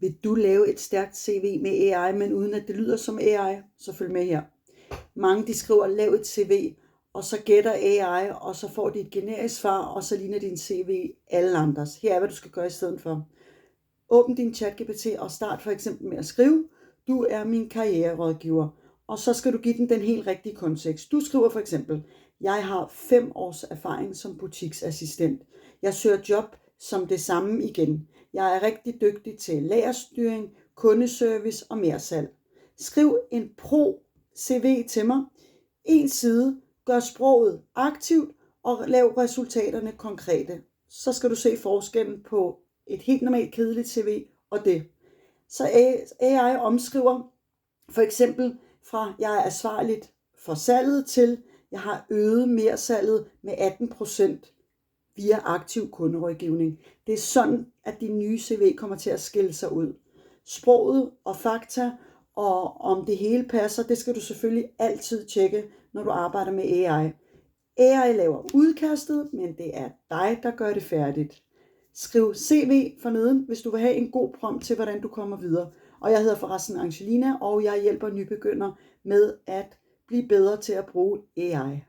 Vil du lave et stærkt CV med AI, men uden at det lyder som AI, så følg med her. Mange de skriver, lav et CV, og så gætter AI, og så får de et generisk svar, og så ligner din CV alle andres. Her er, hvad du skal gøre i stedet for. Åbn din ChatGPT og start for eksempel med at skrive, du er min karriererådgiver, og så skal du give den helt rigtige kontekst. Du skriver for eksempel, jeg har 5 års erfaring som butiksassistent. Jeg søger job som det samme igen. Jeg er rigtig dygtig til lagerstyring, kundeservice og mersalg. Skriv en pro-CV til mig. En side, gør sproget aktivt og lav resultaterne konkrete. Så skal du se forskellen på et helt normalt kedeligt CV og det. Så AI omskriver for eksempel fra jeg er ansvarligt for salget til jeg har øget mersalget med 18% via aktiv kunderådgivning. Det er sådan, at din nye CV kommer til at skille sig ud. Sproget og fakta og om det hele passer, det skal du selvfølgelig altid tjekke, når du arbejder med AI. AI laver udkastet, men det er dig, der gør det færdigt. Skriv CV forneden, hvis du vil have en god prompt til, hvordan du kommer videre. Og jeg hedder forresten Angelina, og jeg hjælper nybegyndere med at blive bedre til at bruge AI.